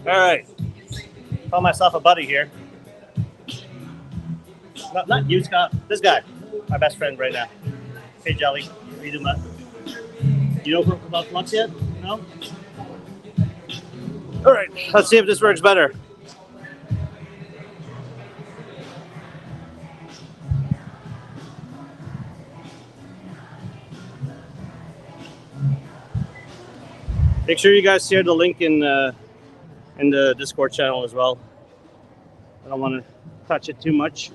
All right. Call myself a buddy here. Not you, Scott. This guy, my best friend right now. Hey, Jelly. How you doing, bud? You know about Flux yet? No? All right. Let's see if this works better. Make sure you guys share the link in the Discord channel as well. I don't want to touch it too much.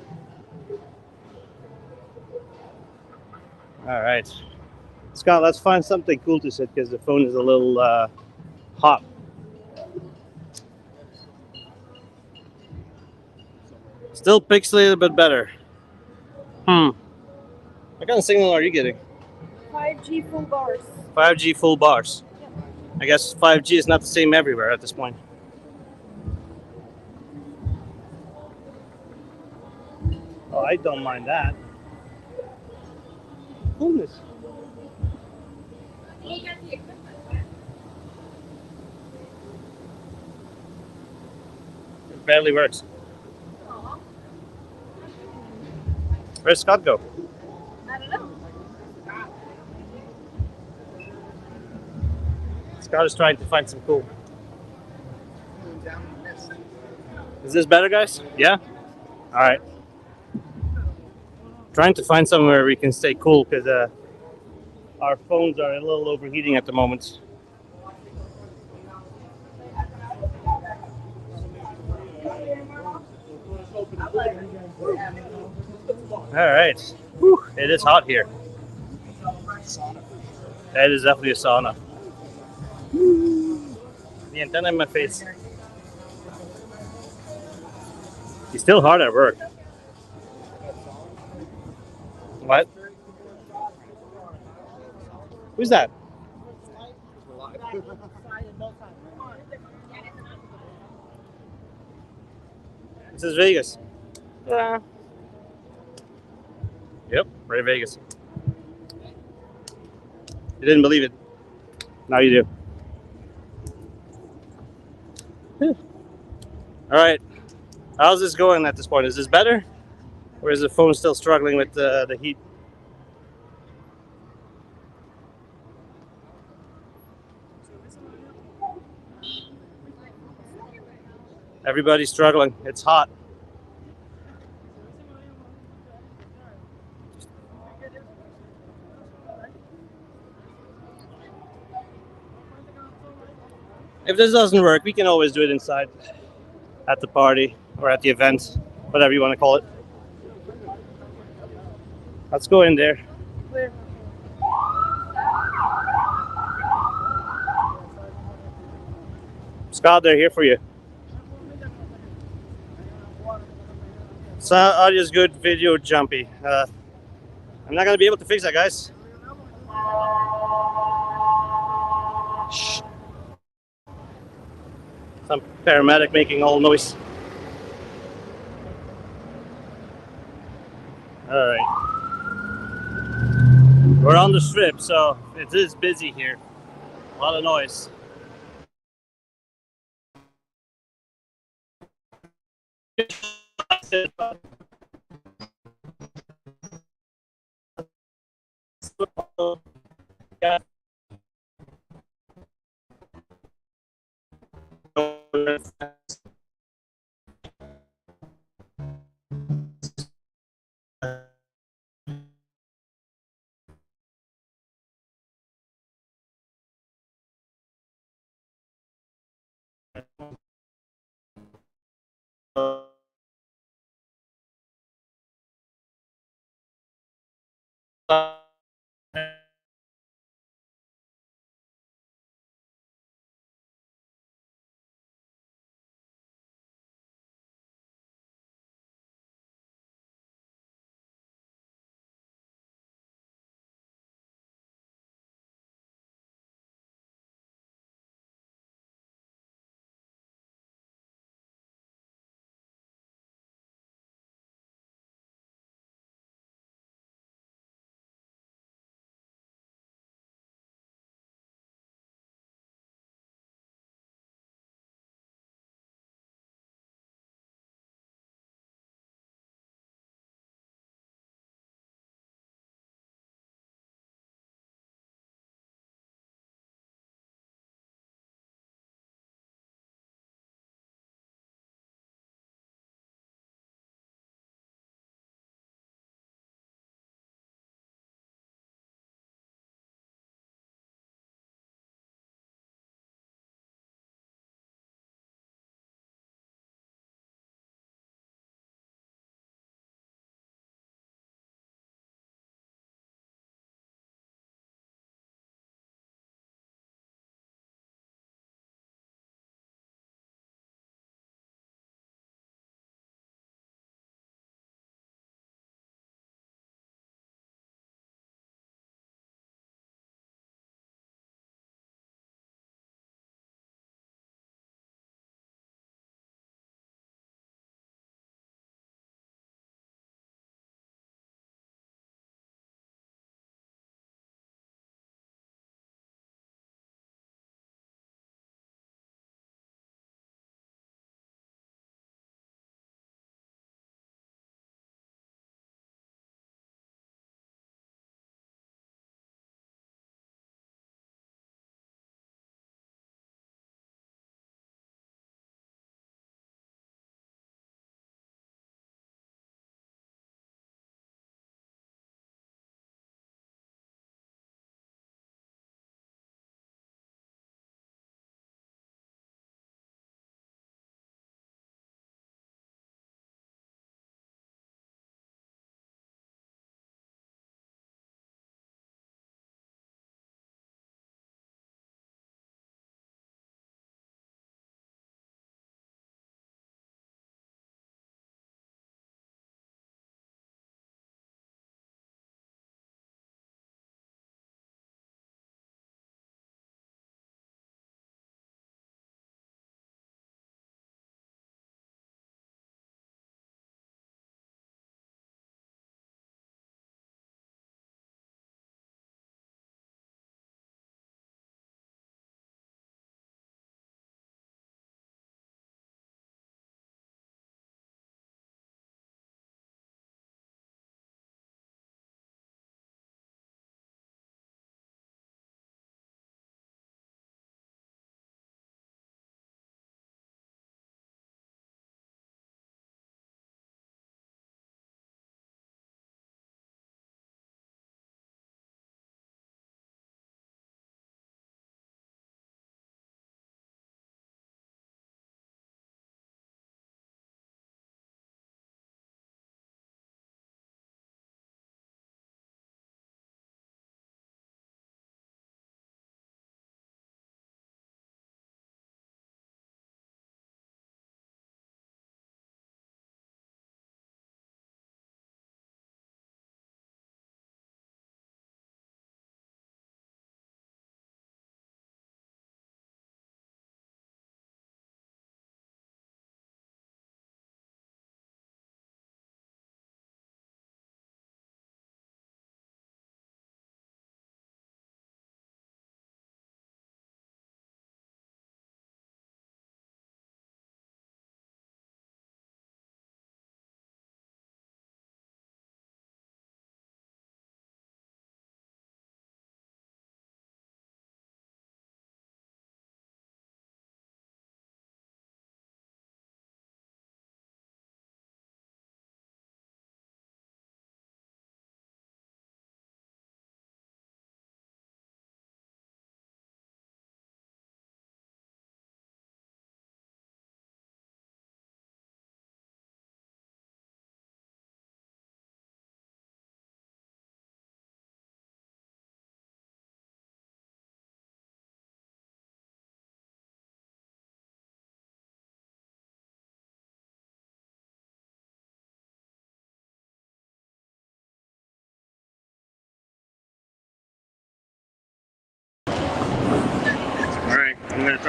All right. Scott, let's find something cool to sit because the phone is a little hot. Still pixelated, but better. What kind of signal are you getting? 5G full bars. 5G full bars. Yep. I guess 5G is not the same everywhere at this point. Oh, I don't mind that. Goodness. It barely works. Where's Scott go? I don't know. Scott is trying to find some cool. Is this better, guys? Yeah? All right. Trying to find somewhere we can stay cool because our phones are a little overheating at the moment. All right. Whew, it is hot here. That is definitely a sauna. The antenna in my face. He's still hard at work. What? Who's that? This is Vegas. Yeah. Yep, right, Vegas. You didn't believe it. Now you do. All right. How's this going at this point? Is this better? Or is the phone still struggling with the heat? Everybody's struggling. It's hot. If this doesn't work, we can always do it inside at the party or at the event, whatever you want to call it. Let's go in there. Where? Scott, they're here for you. So audio's good, video jumpy. I'm not gonna be able to fix that, guys. Shh. Some paramedic making all noise. All right. We're on the strip, so it is busy here. A lot of noise.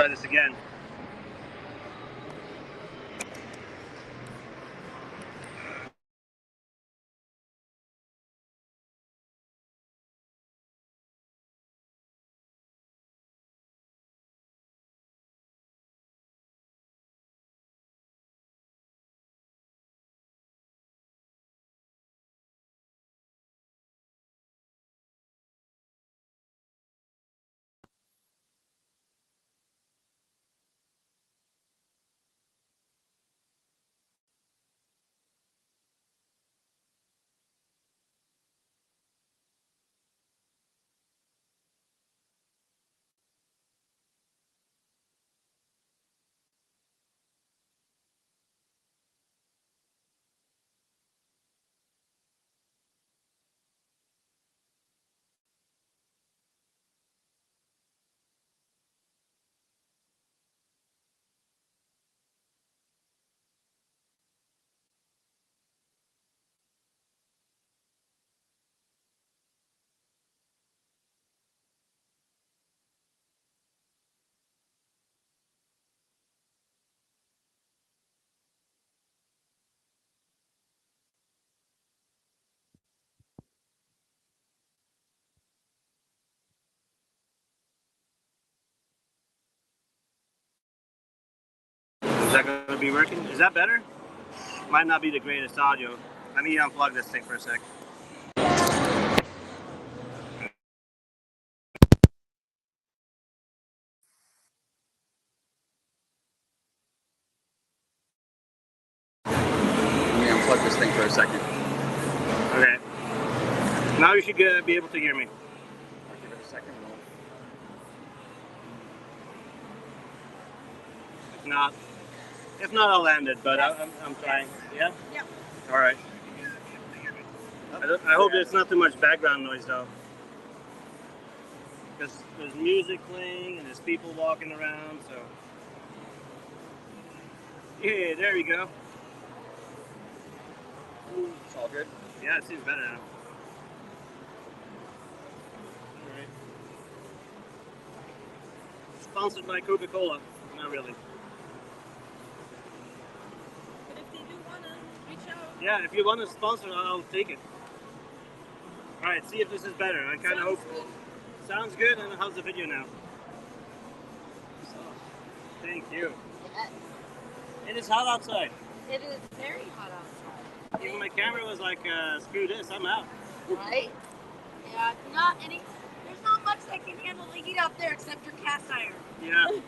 try this again. Is that going to be working? Is that better? Might not be the greatest audio. Let me unplug this thing for a sec. Let me unplug this thing for a second. Okay. Now you should be able to hear me. I'll give it a second. If not, I'll land it. But Yes. I'm trying. Yeah. Yeah. All right. I hope there's not too much background noise though, because there's music playing and there's people walking around. So yeah, there we go. It's all good. Yeah, it seems better now. All right. Sponsored by Coca-Cola? Not really. But if they do want to reach out. Yeah, if you want to sponsor, I'll take it. All right, see if this is better. I kind of hope. Good. Sounds good. And how's the video now? Thank you. Yes. It is hot outside. It is very hot outside. Even my camera was like, screw this, I'm out. Right? Yeah, there's not much that can handle the heat out there except your cast iron. Yeah. And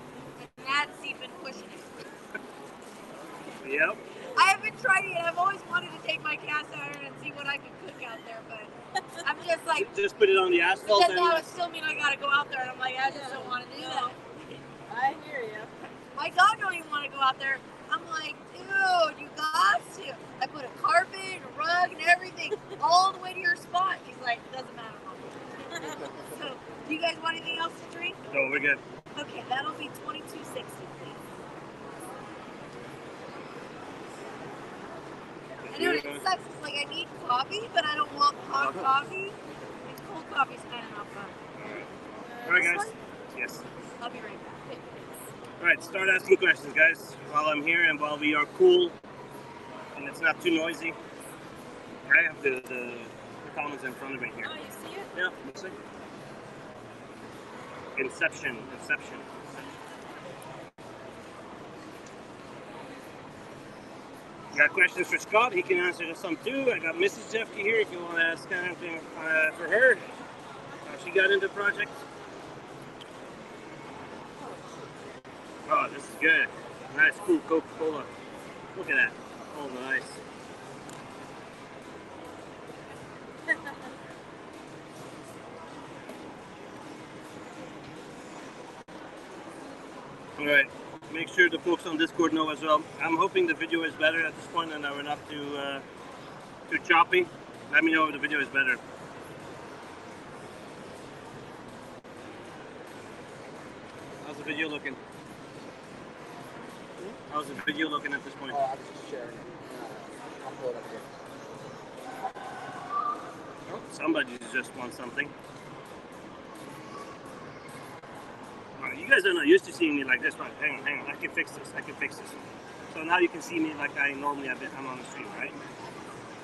that's even pushing it. Yep. I haven't tried it yet. I've always wanted to take my cast iron and see what I can cook out there, but I'm just like, Just put it on the asphalt. then that would still mean I gotta go out there, and I'm like, I just don't want to do that. I hear you. My dog don't even want to go out there. I'm like, dude, you got to. I put a carpet, a rug, and everything all the way to your spot. He's like, it doesn't matter, Mom. So, do you guys want anything else to drink? No, we're good. Okay, that'll be $22.60, please. I know it sucks. It's like I need coffee, but I don't want hot coffee. And cold coffee's kind of not fun. All right, This guys. one? Yes. I'll be right back. All right, start asking questions, guys, while I'm here and while we are cool and it's not too noisy. I have the comments in front of me here. Oh, you see it? Yeah, let's see. Inception. Got questions for Scott? He can answer some too. I got Mrs. Jeffke here if you want to ask anything for her. How she got into the project. Oh, this is good. Nice, cool Coca-Cola. Look at that. Oh, nice. All right. Make sure the folks on Discord know as well. I'm hoping the video is better at this point and we're not too choppy. Let me know if the video is better. How's the video looking? How's the video looking at this point? Oh, I was just sharing it. I'll pull it up here. Oh, somebody just wants something. You guys are not used to seeing me like this, right? Hang on. I can fix this. So now you can see me like I normally I'm on the stream, right?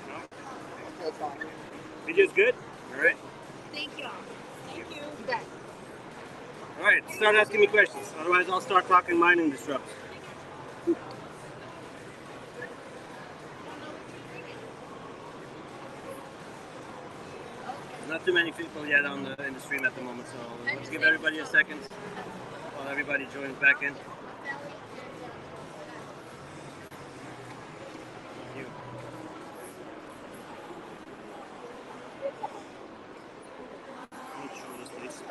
No? That's fine. Video's good? All right. Thank you. Thank you. You bet. All right, start asking me questions. Otherwise, I'll start talking mining disrupts. Not too many people yet in the stream at the moment, so let's give everybody a second while everybody joins back in. Thank you. Let me show this, please.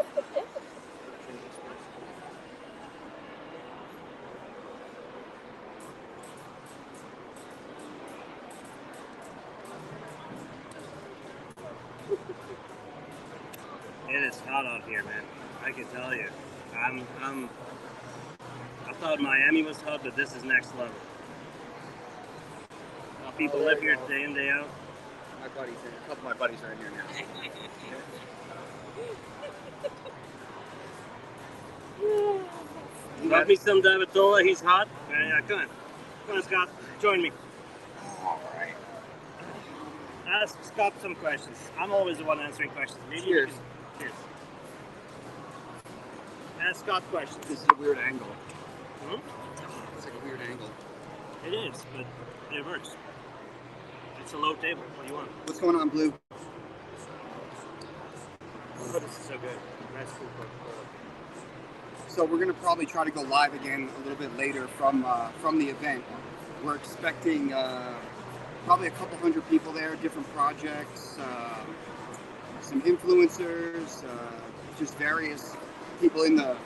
It is hot out here, man. I can tell you. I thought Miami was hot, but this is next level. People live here day in, day out. My buddies, a couple of my buddies are in here now. Love me some Davitola, he's hot. Yeah, come on, Scott, join me. All right. Ask Scott some questions. I'm always the one answering questions. Maybe Cheers. Cheers. Ask Scott questions. This is a weird angle. Hmm? It's like a weird angle. It is, but it works. It's a low table. What do you want? What's going on, Blue? Oh, this is so good. Nice food. So we're gonna probably try to go live again a little bit later from the event. We're expecting probably a couple hundred people there, different projects, some influencers, just various people in the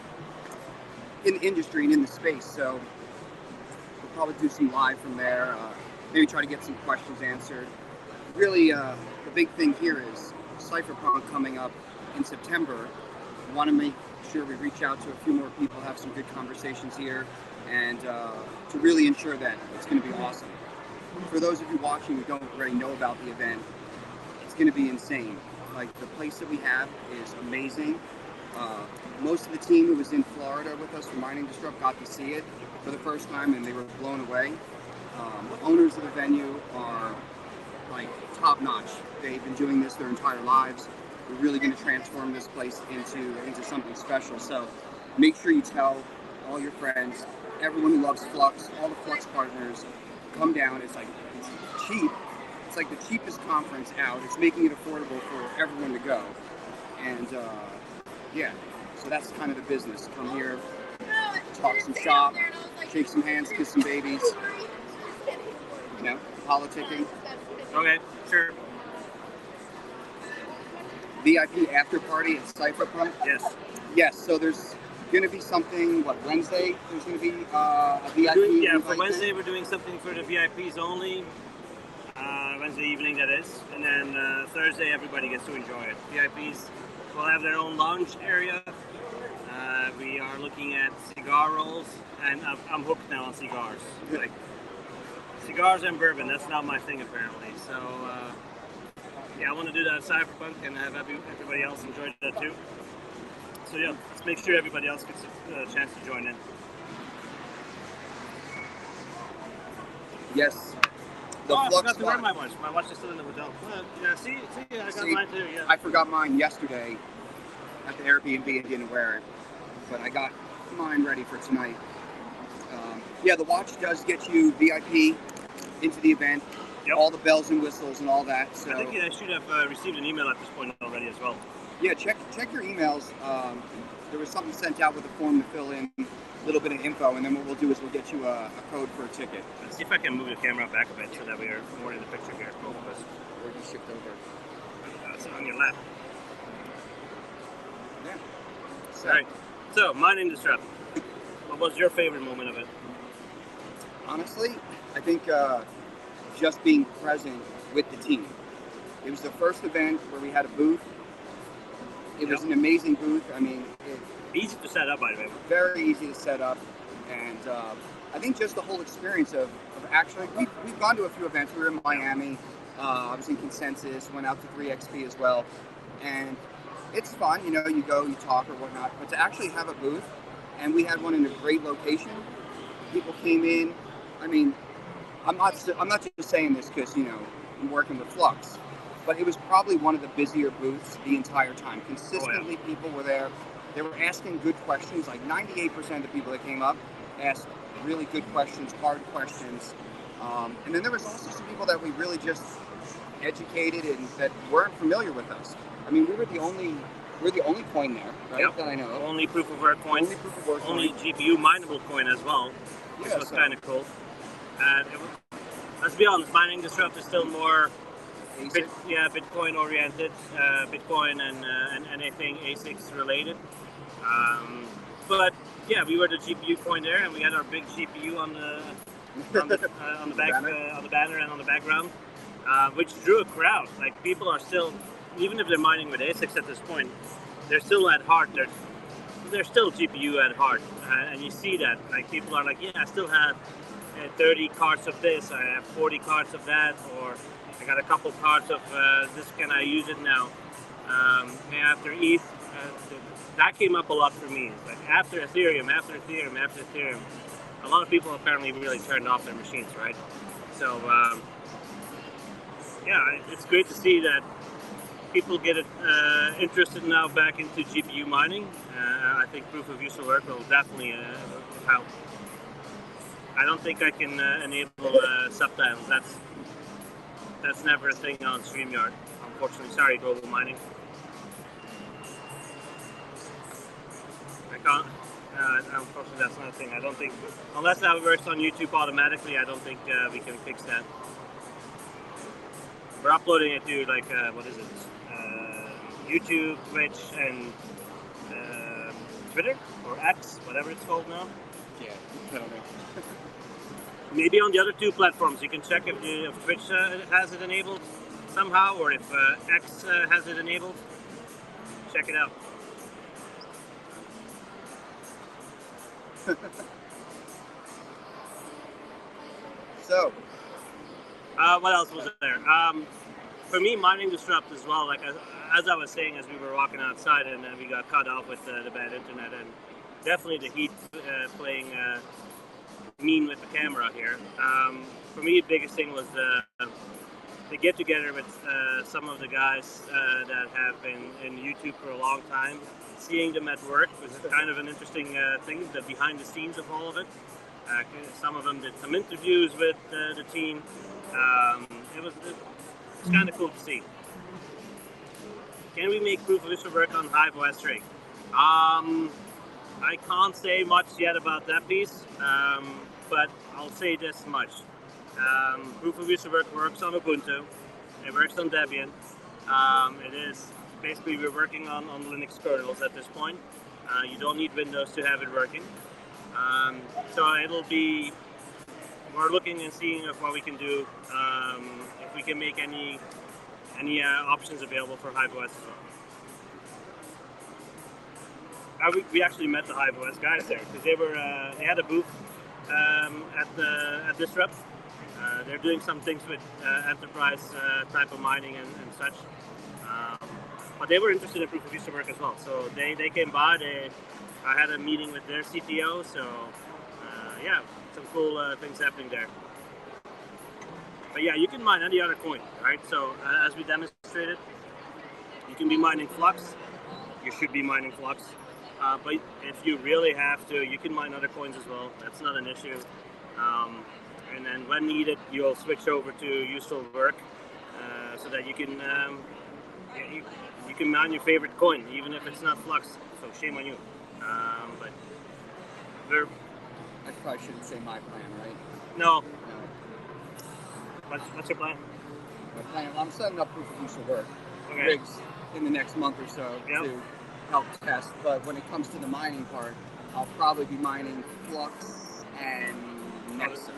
industry and in the space. So we'll probably do some live from there. Maybe try to get some questions answered. Really, the big thing here is Cypherpunk coming up in September. We want to make sure we reach out to a few more people, have some good conversations here, and to really ensure that it's going to be awesome. For those of you watching who don't already know about the event, it's going to be insane. Like, the place that we have is amazing. Most of the team who was in Florida with us from Mining Disrupt got to see it for the first time, and they were blown away. The owners of the venue are like top notch. They've been doing this their entire lives. We're really going to transform this place into something special. So make sure you tell all your friends, everyone who loves Flux, all the Flux partners, come down. It's cheap. It's like the cheapest conference out. It's making it affordable for everyone to go. And yeah, so that's kind of the business. Come here, talk some shop, shake some hands, kiss some babies. You know, politicking. Okay, sure. VIP after party at Cypherpunk. Yes. Yes, so there's going to be something, Wednesday? There's going to be a VIP. For Wednesday we're doing something for the VIPs only. Wednesday evening, that is. And then Thursday everybody gets to enjoy it. VIPs will have their own lounge area. We are looking at cigar rolls, and I'm hooked now on cigars. Like, cigars and bourbon, that's not my thing apparently. So yeah, I want to do that at Cypherpunk and have everybody else enjoy that too. So yeah, let's make sure everybody else gets a chance to join in. Yes. I forgot to wear my watch. My watch is still in the hotel. Yeah, see, I got mine too. Yeah. I forgot mine yesterday at the Airbnb and didn't wear it, but I got mine ready for tonight. Yeah, the watch does get you VIP into the event. Yep. All the bells and whistles and all that. So I think I should have received an email at this point already as well. Yeah, check your emails. There was something sent out with a form to fill in a little bit of info, and then what we'll do is we'll get you a code for a ticket. Let's see if I can move the camera back a bit so that we are more in the picture here, both of us. Or you shift over. Sit on your lap. Yeah. All right. So, Mining Disrupt. What was your favorite moment of it? Honestly, I think just being present with the team. It was the first event where we had a booth. It was an amazing booth. I mean, easy to set up, by the way. Very easy to set up, and I think just the whole experience of actually, we've gone to a few events. We were in Miami. I was in Consensus. Went out to 3XP as well, and it's fun. You know, you go, you talk or whatnot. But to actually have a booth and we had one in a great location. People came in. I mean, I'm not just saying this because I'm working with Flux, but it was probably one of the busier booths the entire time. Consistently, people were there. They were asking good questions. Like 98% of the people that came up asked really good questions, hard questions. And then there was also some people that we really just educated and that weren't familiar with us. I mean, we're the only coin there, right? Yep. That I know of. Only proof of work coin. Only proof of work Only coin. GPU mineable coin as well, which was kind of cool. Let's be honest, Mining Disrupt is still more Bitcoin oriented, Bitcoin and anything ASICs related. But yeah, we were the GPU coin there, and we had our big GPU on the banner and on the background, which drew a crowd. Like, people are still, even if they're mining with ASICs at this point, they're still at heart. They're still GPU at heart, and you see that. Like, people are like, yeah, I still have 30 cards of this, I have 40 cards of that, or I got a couple cards of this. Can I use it now? After ETH, that came up a lot for me. Like, after Ethereum, a lot of people apparently really turned off their machines, right? So yeah, it's great to see that people get interested now back into GPU mining. I think proof of use of work will definitely help. I don't think I can enable subtitles. That's never a thing on StreamYard, unfortunately. Sorry, Global Mining. I can't. Unfortunately, that's not a thing. I don't think, unless that works on YouTube automatically, I don't think we can fix that. We're uploading it to, like, what is it? YouTube, Twitch, and Twitter, or X, whatever it's called now. Yeah, I don't know. Maybe on the other two platforms. You can check if Twitch has it enabled somehow, or if X has it enabled. Check it out. So, what else was there? For me, Mining Disrupt as well. Like, as I was saying, as we were walking outside, and we got cut off with the bad internet, and definitely the heat playing mean with the camera here. For me, the biggest thing was the get together with some of the guys that have been in YouTube for a long time. Seeing them at work was kind of an interesting thing, the behind the scenes of all of it. Some of them did some interviews with the team. It's kind of cool to see. Can we make proof of issue work on Hive OS3? I can't say much yet about that piece, but I'll say this much. Proof of use of work works on Ubuntu. It works on Debian. It is basically, we're working on Linux kernels at this point. You don't need Windows to have it working. So it'll be, we're looking and seeing what we can do, if we can make any options available for Hive OS as well. We actually met the Hive OS guys there because they had a booth at Disrupt. They're doing some things with enterprise type of mining and such. But they were interested in proof of use of work as well. So they came by. I had a meeting with their CTO. So yeah, some cool things happening there. But yeah, you can mine any other coin, right? So as we demonstrated, you can be mining Flux. You should be mining Flux. But if you really have to, you can mine other coins as well. That's not an issue. And then when needed, you'll switch over to useful work so that you can you can mine your favorite coin, even if it's not Flux. So shame on you. But I probably shouldn't say my plan, right? No. What's your plan? My plan, I'm setting up proof of use of work rigs in the next month or so to help test. But when it comes to the mining part, I'll probably be mining Flux and Nexa.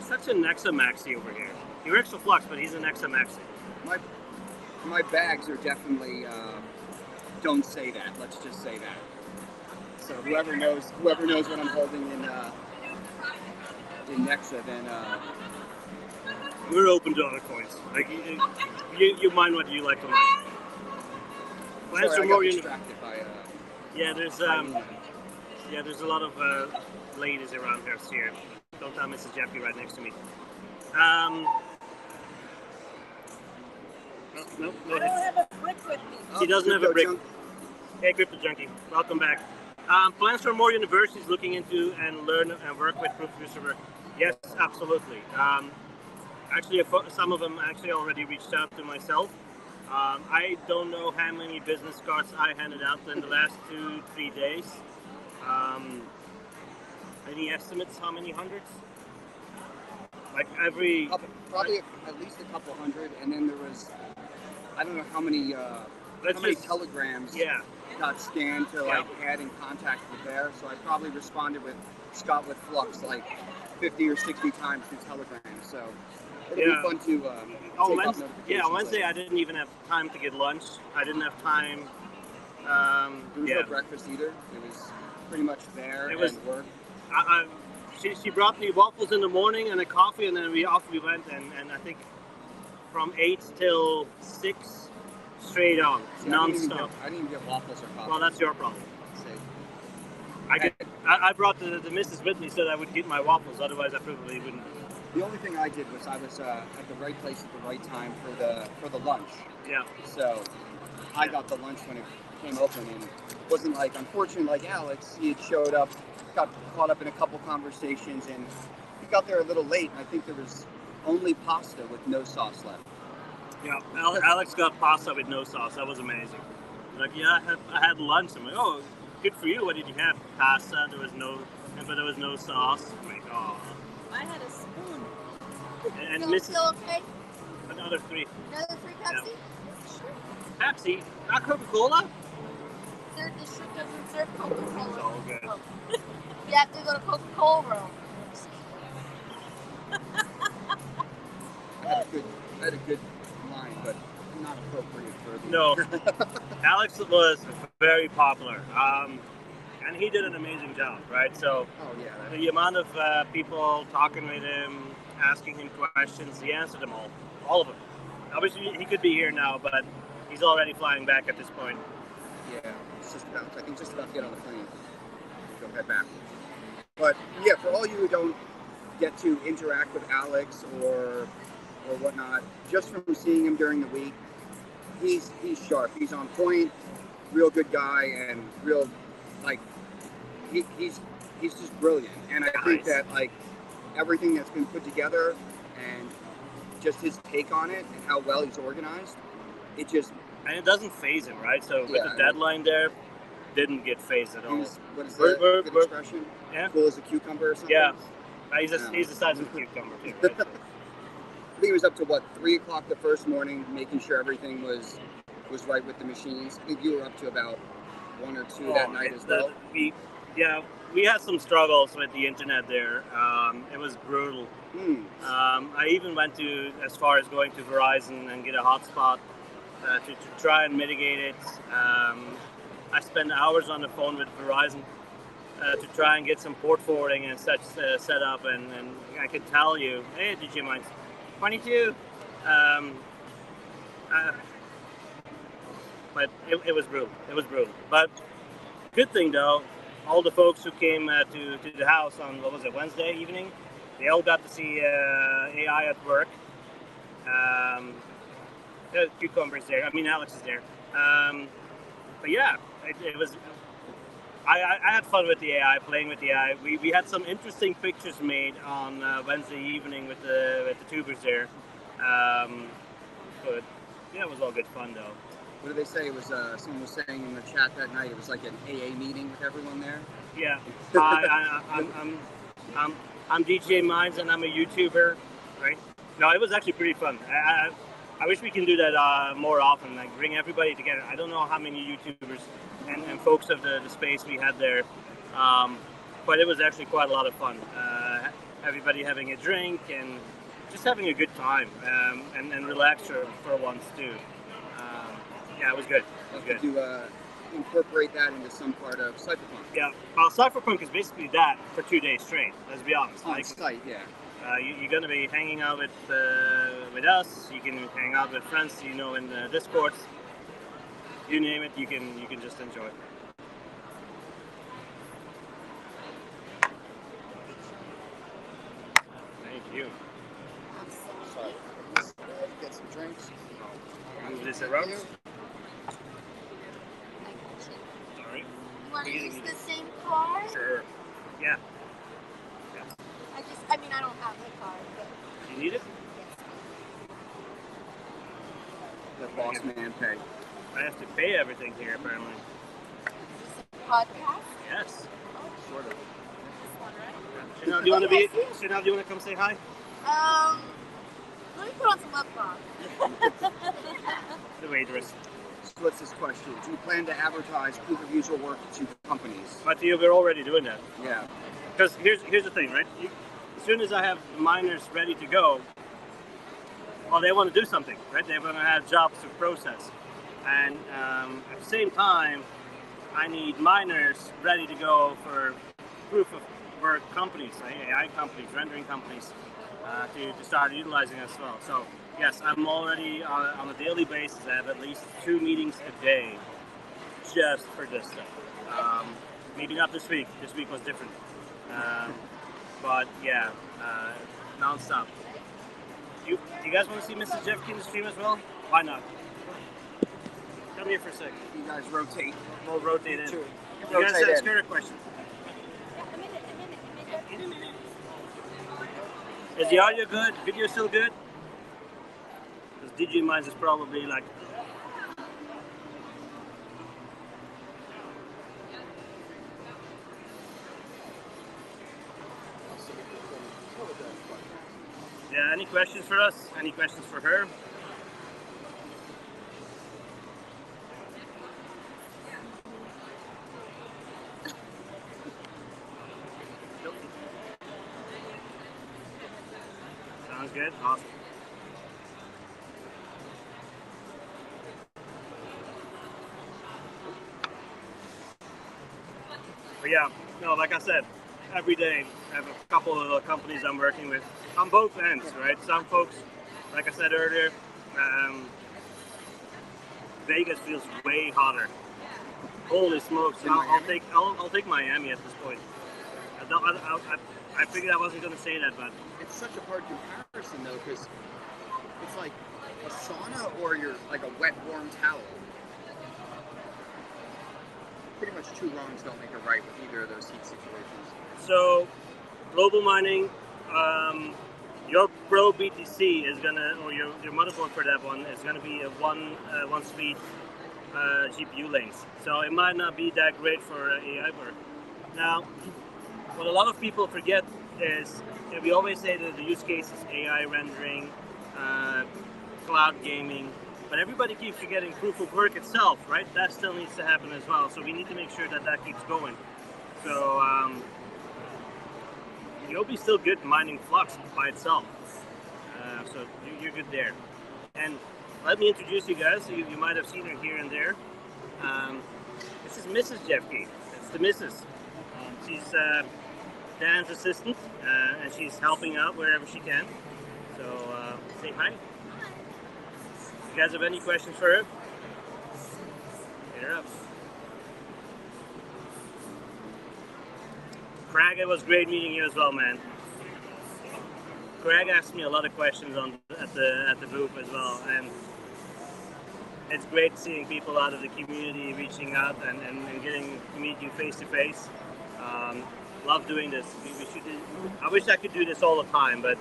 Such a Nexa maxi over here. He works for Flux, but he's a Nexa maxi. My bags are definitely don't say that. Let's just say that. So whoever knows what I'm holding in Nexa, then we're open to other coins. Like you mine what you like to mine. Sorry, I got distracted by Yeah, there's there's a lot of ladies around here. Don't tell Mrs. Jeffy right next to me. No, I don't have a brick with me. He doesn't have a brick. Junk. Hey, Crypto Junkie, welcome back. Plans for more universities looking into and learn and work with proof of server? Yes, absolutely. Actually, some of them actually already reached out to myself. I don't know how many business cards I handed out in the last 2-3 days. Any estimates? How many hundreds? Like every Probably at least a couple hundred, and then there was, I don't know how many telegrams got scanned to like add in contact with there. So I probably responded with Scott with Flux like 50 or 60 times through Telegram. So it'll be fun to take off notifications. On Wednesday I didn't even have time to get lunch. I didn't have time. There was no breakfast either. It was pretty much there and work. She brought me waffles in the morning and a coffee, and then off we went, and I think from 8 till 6 straight on, non-stop. I didn't even get waffles or coffee. Well, that's your problem. I brought the missus with me so that I would get my waffles, otherwise I probably wouldn't. The only thing I did was I was at the right place at the right time for the lunch. Yeah. So I got the lunch when it came open, and it wasn't like, unfortunately, like Alex, he had showed up, got caught up in a couple conversations, and he got there a little late, and I think there was only pasta with no sauce left. Yeah, Alex got pasta with no sauce. That was amazing. Like, I had lunch. I'm like, oh, good for you. What did you have? Pasta. There was no sauce. I'm like, oh. I had a spoon. And Still okay? Another 3. Another 3 Pepsi? Yeah. Pepsi, not Coca-Cola. The ship doesn't serve Coca-Cola. It's all good. Oh. You have to go to Coca-Cola World. I had a good line, but not appropriate for the... No. Alex was very popular. And he did an amazing job, right? So the amount of people talking with him, asking him questions, he answered them all of them. Obviously, he could be here now, but he's already flying back at this point. Yeah, it's just about to get on the plane. Go head back. But yeah, for all you who don't get to interact with Alex or whatnot, just from seeing him during the week, he's sharp. He's on point. Real good guy, and real like he's just brilliant. And I think that like everything that's been put together and just his take on it and how well he's organized, it doesn't phase him, right? So with the deadline there, didn't get phased at all. What is that good expression? Yeah. Cool as a cucumber or something? Yeah. He's the size of a cucumber too, right? I think he was up to 3 o'clock the first morning, making sure everything was right with the machines. I think you were up to about 1 or 2 that night as well. We had some struggles with the internet there. It was brutal. I even went as far as going to Verizon and get a hotspot to try and mitigate it. I spent hours on the phone with Verizon to try and get some port forwarding and such set up, and I could tell you, hey, DJ Mines, 22. But it was brutal. It was brutal. But good thing though, all the folks who came to the house on Wednesday evening, they all got to see AI at work. The cucumber's there. I mean, Alex is there. But yeah, it was. I had fun with the AI, playing with the AI. We had some interesting pictures made on Wednesday evening with the tubers there. But yeah, it was all good fun though. What did they say? It was someone was saying in the chat that night. It was like an AA meeting with everyone there. Yeah, I'm DJ Mines and I'm a YouTuber, right? No, it was actually pretty fun. I wish we can do that more often, like bring everybody together. I don't know how many YouTubers and folks of the space we had there, but it was actually quite a lot of fun. Everybody having a drink and just having a good time and relax for once too. Yeah, it was good. It was good. To incorporate that into some part of Cypherpunk. Yeah, well, Cypherpunk is basically that for 2 days straight. Let's be honest. On site, yeah. You're going to be hanging out with us. You can hang out with friends, in the Discords. You name it, you can just enjoy. Is it routes? I got you. Sorry. You want to We're use getting the same card? Sure. Yeah. I mean, I don't have the card, but You need it? The boss man pay. I have to pay everything here, apparently. podcast. Yes. Sort of. This one, right? Chanel, do you want to be? Chanel, do you want to come say hi? Let me put on some lip balm. The waitress. So what's this question? Do you plan to advertise proof of usual work to companies? But we're already doing that. Yeah. Because here's the thing, right? As soon as I have miners ready to go, well, they want to do something, right? They want to have jobs to process. And at the same time, I need miners ready to go for proof of work companies, AI companies, rendering companies, to start utilizing as well. So yes, I'm already on a daily basis. I have at least 2 meetings a day just for this stuff. Maybe not this week. This week was different. But yeah, non-stop. You guys want to see Mrs. Jeffkey in the stream as well? Why not? Come here for a second. You guys rotate. We'll rotate in. Sure. You guys Rotate ask in. her a question. A minute. Is the audio good? Video still good? Because DJ Minds is probably like. Yeah, any questions for us? Any questions for her? Nope. Sounds good. Awesome. But yeah, no, like I said, every day I have a couple of companies I'm working with on both ends, right? Some folks, like I said earlier, Vegas feels way hotter. Holy smokes! I'll take Miami at this point. I figured I wasn't going to say that, but It's such a hard comparison though, because it's like a sauna or you're like a wet, warm towel. Pretty much 2 wrongs don't make a right with either of those heat situations. so global mining. Your Pro BTC is gonna, or your motherboard for that one is gonna be a one speed GPU lanes. So it might not be that great for AI work. Now, what a lot of people forget is that we always say that the use case is AI rendering, cloud gaming, but everybody keeps forgetting proof of work itself, right? That still needs to happen as well. So we need to make sure that that keeps going. So you'll be still good mining Flux by itself. So you're good there. And let me introduce you guys. You might have seen her here and there. This is Mrs. Jeffkey. It's the Mrs. She's Dan's assistant, and she's helping out wherever she can. So say hi. You guys have any questions for her? Hit her up. Craig, it was great meeting you as well, man. Craig asked me a lot of questions at the booth as well, and it's great seeing people out of the community reaching out and getting to meet you face to face. Love doing this. I wish I could do this all the time, but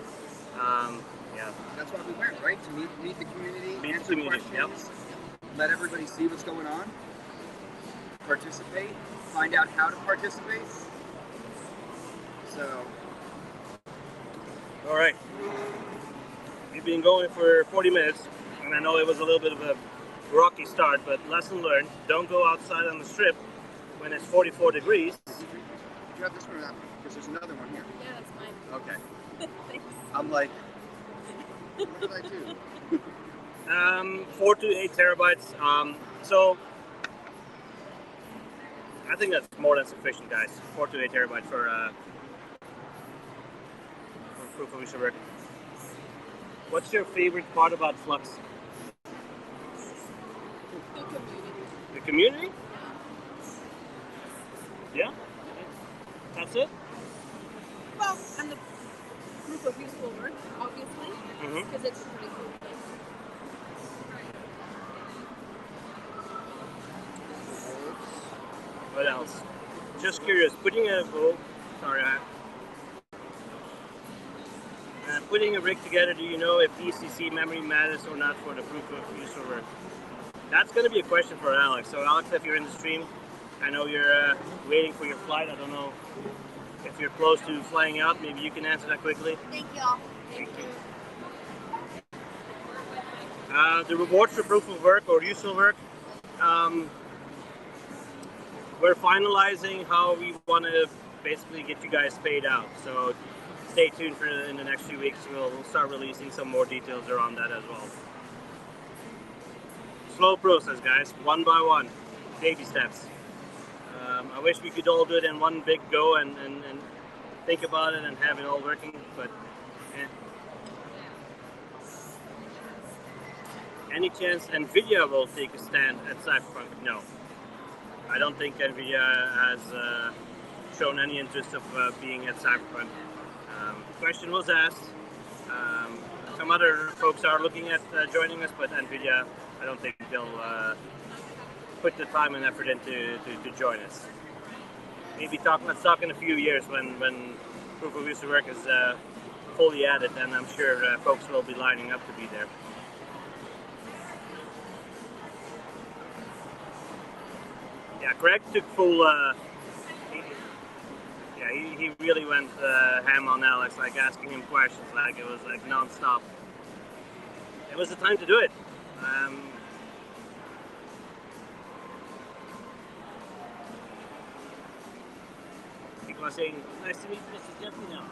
yeah. That's why we went, right? To meet the community, Meet the answer community, questions, let everybody see what's going on, participate, find out how to participate. So, All right. We've been going for 40 minutes, and I know it was a little bit of a rocky start, but lesson learned: don't go outside on the strip when it's 44 degrees. do you have this one or that one? Because there's another one here. Yeah, that's mine. Okay. Thanks. I'm like, what did I do? 4 to 8 terabytes. So I think that's more than sufficient, guys. 4 to 8 terabytes for proof of user work. What's your favorite part about Flux? The community. The community? Yeah? That's it? Well, and the proof of useful work, obviously, Mm-hmm. because it's a pretty cool place. just curious, putting a putting a rig together, do you know if ECC memory matters or not for the proof of use work? That's going to be a question for Alex. So Alex, if you're in the stream, I know you're waiting for your flight. I don't know if you're close to flying out. Maybe you can answer that quickly. Thank y'all. Thank you. The rewards for proof of work or useful work, we're finalizing how we want to basically get you guys paid out. So stay tuned for in the next few weeks. We'll start releasing some more details around that as well. Slow process, guys, one by one, baby steps. I wish we could all do it in one big go and think about it and have it all working, but any chance NVIDIA will take a stand at Cyberpunk? No. I don't think NVIDIA has shown any interest of being at Cyberpunk. Question was asked. Some other folks are looking at joining us, but NVIDIA, I don't think they'll put the time and effort into to join us. Maybe let's talk in a few years when proof of use work is fully added, and I'm sure folks will be lining up to be there. Yeah, Greg took full. He really went ham on Alex, like asking him questions, like it was like non-stop. It was the time to do it. People are saying, "Nice to meet you, Mr. Jeffrey." Now.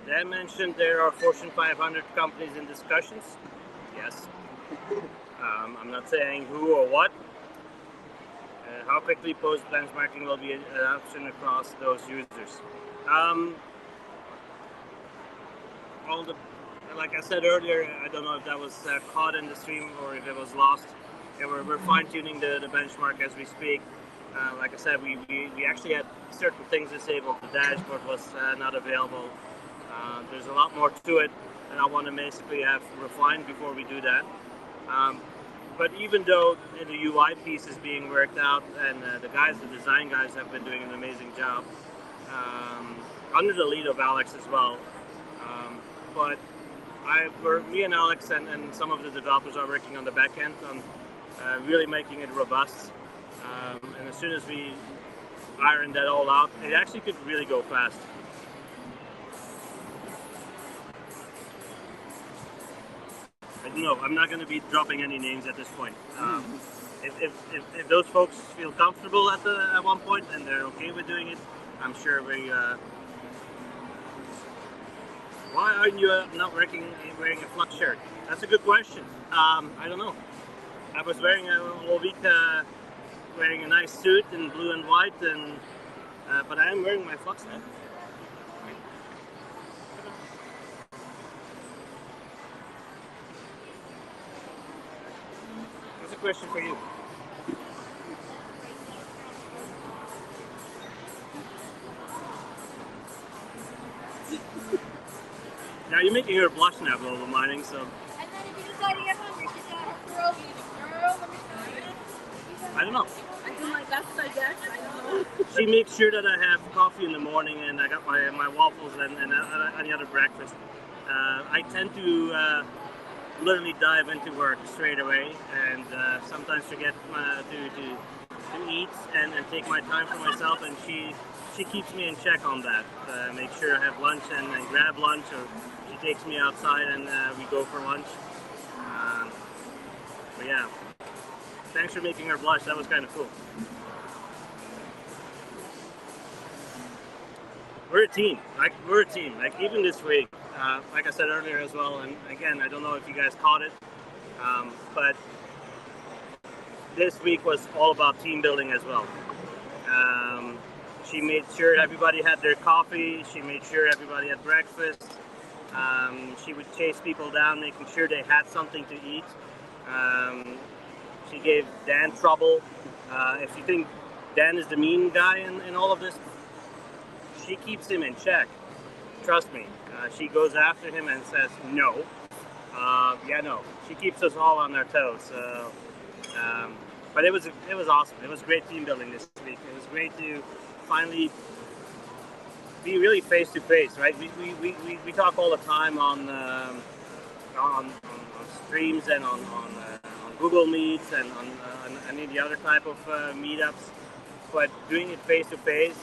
Dan mentioned there are Fortune 500 companies in discussions. Yes. I'm not saying who or what. How quickly post benchmarking will be an option across those users. Like I said earlier, I don't know if that was caught in the stream or if it was lost. Yeah, we're fine-tuning the benchmark as we speak. Like I said, we actually had certain things disabled. The dashboard was not available. There's a lot more to it that I want to basically have refined before we do that. But even though the UI piece is being worked out and the design guys have been doing an amazing job, under the lead of Alex as well. But me and Alex and some of the developers are working on the back end on really making it robust. And as soon as we iron that all out, it actually could really go fast. No, I'm not going to be dropping any names at this point. If those folks feel comfortable at one point and they're okay with doing it, I'm sure we. Why aren't you not wearing a Flux shirt? That's a good question. I don't know. I was wearing all week, wearing a nice suit in blue and white, but I am wearing my Flux hat. Question for you. Now you're making her blush now, Global Mining, so. And then if you decide to get hungry, sit down with girl, let me tell you. I don't know. I do my best, I guess. I don't know. She makes sure that I have coffee in the morning and I got my waffles and any other breakfast. I tend to literally dive into work straight away and sometimes forget to eat and take my time for myself, and she keeps me in check on that. Make sure I have lunch and grab lunch, or she takes me outside and we go for lunch. But yeah, thanks for making her blush. That was kind of cool. We're a team. We're a team. Like even this week, like I said earlier as well, and again, I don't know if you guys caught it, but this week was all about team building as well. She made sure everybody had their coffee. She made sure everybody had breakfast. She would chase people down, making sure they had something to eat. She gave Dan trouble. If you think Dan is the mean guy in all of this, she keeps him in check. trust me, she goes after him and says no. No, she keeps us all on our toes. But it was awesome. It was great team building this week. It was great to finally be really face to face, right? We talk all the time on streams and on Google Meets and on any of the other type of meetups, but doing it face to face,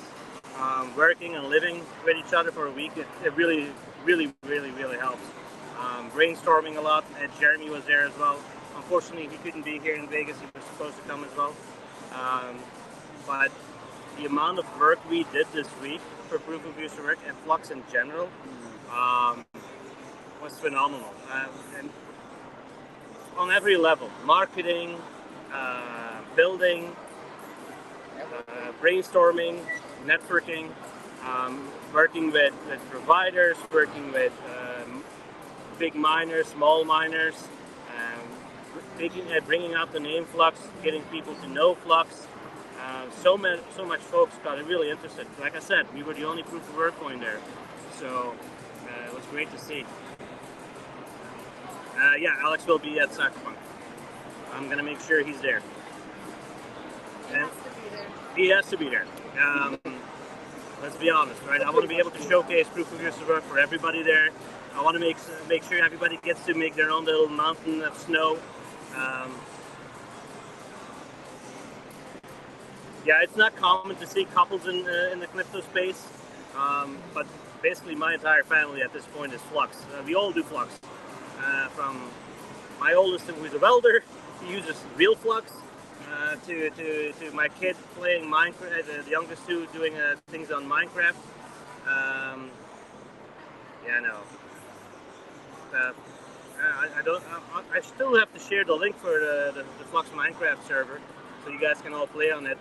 working and living with each other for a week, it really helps. Brainstorming a lot. Jeremy was there as well. Unfortunately, he couldn't be here in Vegas. He was supposed to come as well. But the amount of work we did this week for proof of user work and Flux in general was phenomenal. And on every level, marketing, building, brainstorming, networking, working with providers, working with big miners, small miners, bringing out the name Flux, getting people to know Flux. So much folks got really interested. Like I said, we were the only proof of work going there, so it was great to see. Alex will be at Cypherpunk. I'm gonna make sure he's there. He has to be there. Let's be honest, right? I want to be able to showcase proof of user work for everybody there. I want to make sure everybody gets to make their own little mountain of snow. It's not common to see couples in the crypto space, but basically my entire family at this point is Flux. We all do Flux. From my oldest, who is a welder, he uses real Flux, to my kid playing Minecraft, the youngest two doing things on Minecraft. I still have to share the link for the Flux Minecraft server, so you guys can all play on it.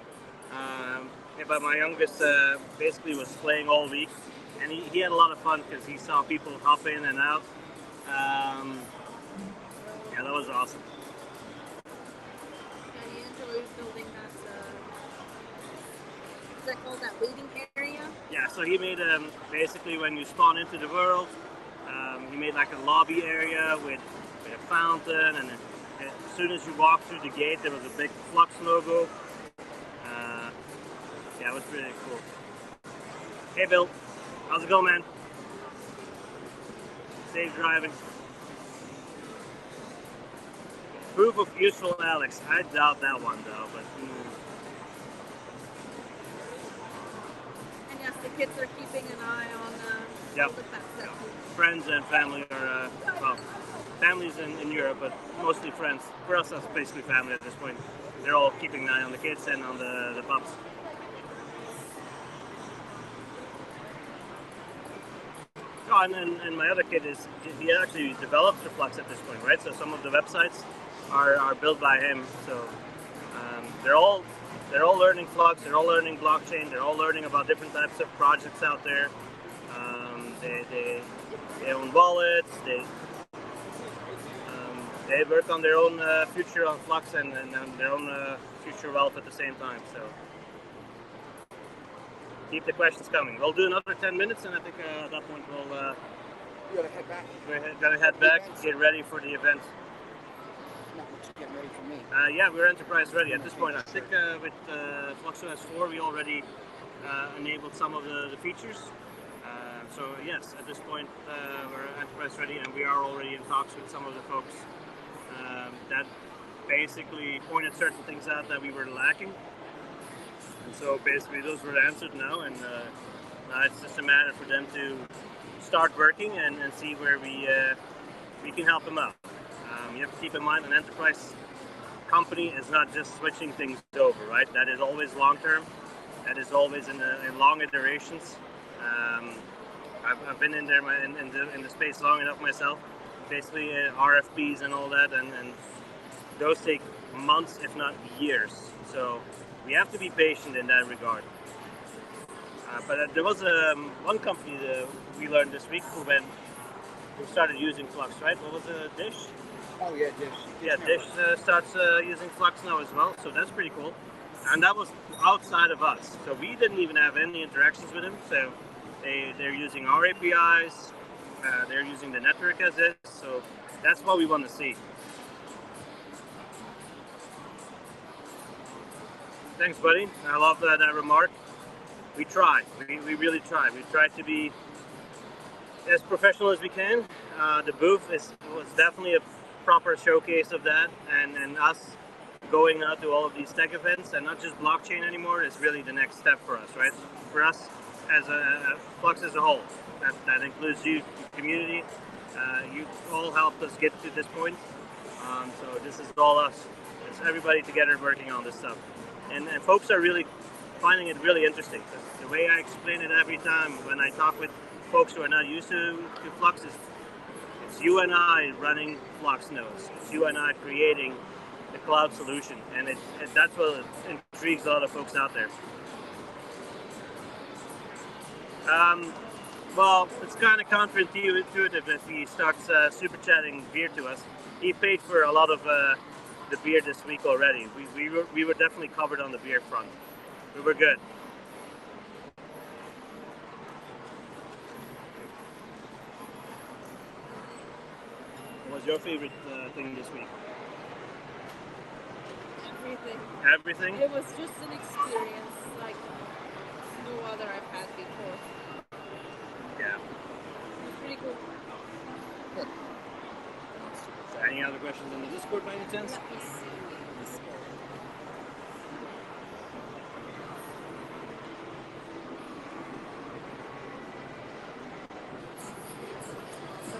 But my youngest basically was playing all week, and he had a lot of fun because he saw people hop in and out. That was awesome. He enjoys building that. Is that called that waiting area? Yeah, so he made basically when you spawn into the world, he made like a lobby area with a fountain, and as soon as you walk through the gate, there was a big Flux logo. It was pretty cool. Hey Bill, how's it going, man? Safe driving. Proof of useful Alex. I doubt that one though, but. And yes, the kids are keeping an eye on Yep. the pet section. Friends and family are, families in Europe, but mostly friends. For us, that's basically family at this point. They're all keeping an eye on the kids and on the pups. Oh, and my other kid he actually develops the Flux at this point, right? So some of the websites are built by him. So they're all learning Flux. They're all learning blockchain. They're all learning about different types of projects out there. They own wallets. They work on their own future on Flux and their own future wealth at the same time. So keep the questions coming. We'll do another 10 minutes, and I think at that point we'll You gotta head back. we're gonna head back, get ready for the event. Not much getting ready for me. We're enterprise ready at this point. I think with FluxOS 4 we already enabled some of the features. So yes, at this point we're enterprise ready, and we are already in talks with some of the folks that basically pointed certain things out that we were lacking. And so basically those were answered now, and now it's just a matter for them to start working and see where we can help them out. You have to keep in mind an enterprise company is not just switching things over, right? That is always long term. That is always in long iterations. I've been in there in the space long enough myself. Basically RFPs and all that, and those take months, if not years. So we have to be patient in that regard. But there was one company that we learned this week who started using Flux, right? What was it, Dish? Oh yeah, Dish. Yeah, Dish starts using Flux now as well, so that's pretty cool. And that was outside of us, so we didn't even have any interactions with him. So They're using our APIs. They're using the network as is. So that's what we want to see. Thanks, buddy. I love that remark. We try. We really try. We try to be as professional as we can. The booth was definitely a proper showcase of that, and us going out to all of these tech events and not just blockchain anymore is really the next step for us, right? For us as a Flux as a whole, that includes you, community. You all helped us get to this point. So this is all us. It's everybody together working on this stuff, and folks are really finding it really interesting. The way I explain it every time when I talk with folks who are not used to Flux is it's you and I running Flux nodes. It's you and I creating the cloud solution, and that's what intrigues a lot of folks out there. Well, it's kind of counterintuitive if he starts super chatting beer to us. He paid for a lot of the beer this week already. We were definitely covered on the beer front. We were good. What was your favorite thing this week? Everything. Everything? It was just an experience like no other I've had before. Yeah. It was pretty cool. So any other questions on the Discord by any chance? Let me see. Discord.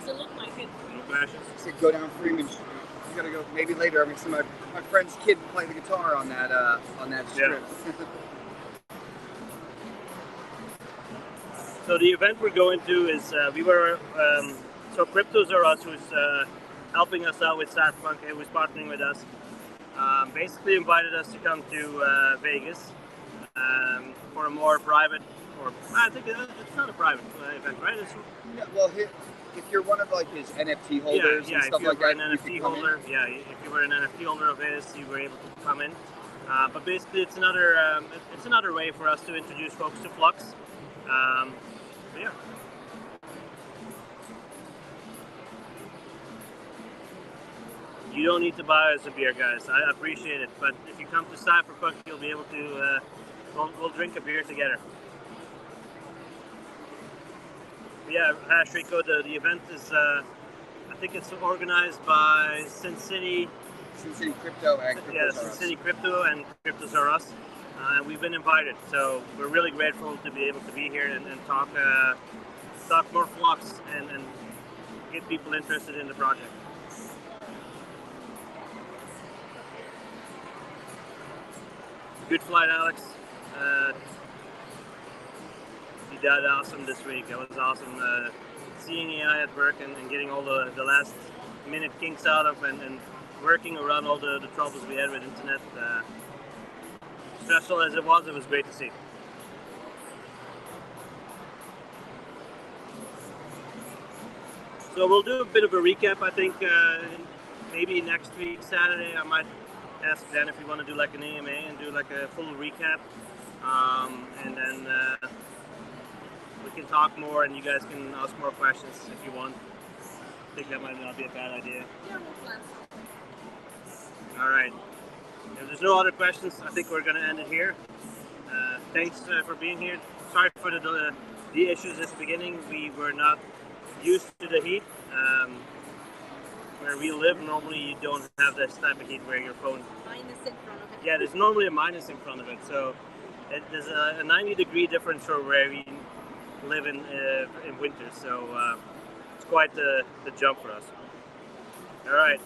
Doesn't look like it. No questions? I said go down Freeman Street. You gotta go maybe later. I'm gonna see my friend's kid play the guitar on that strip. So the event we're going to is so Cryptos Are Us, who's helping us out with Cyberpunk, who's partnering with us, basically invited us to come to Vegas for a more private, or I think it's not a private event, right? Yeah, well, if you're one of like his NFT holders and stuff like that, an NFT holder, if you were an NFT holder of his, you were able to come in. But basically, it's another way for us to introduce folks to Flux. But yeah. You don't need to buy us a beer, guys. I appreciate it, but if you come to Cyberpunk, you'll be able to. We'll drink a beer together. Yeah, Rico, the event is. I think it's organized by Sin City Crypto and Cryptos Are Sin Us. City Crypto and Cryptos Are Us. We've been invited, so we're really grateful to be able to be here and talk more Flux and get people interested in the project. Good flight, Alex. You did awesome this week. It was awesome seeing AI at work and getting all the last minute kinks out of and working around all the troubles we had with internet. Stressful as it was great to see. So we'll do a bit of a recap, I think. Maybe next week, Saturday, I might ask Dan if you want to do like an AMA and do like a full recap. And then we can talk more and you guys can ask more questions if you want. I think that might not be a bad idea. Yeah, we'll plan. All right. If there's no other questions, I think we're going to end it here. Thanks for being here. Sorry for the issues at the beginning. We were not used to the heat. Where we live, normally you don't have this type of heat where your phone... Minus in front of it. Yeah, there's normally a minus in front of it. So there's a 90-degree difference from where we live in winter. So it's quite the jump for us. All right.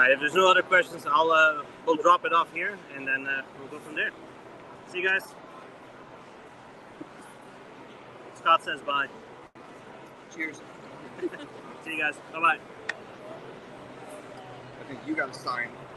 If there's no other questions, we'll drop it off here, and then we'll go from there. See you guys. Scott says bye. Cheers. See you guys. Bye-bye. I think you got to sign.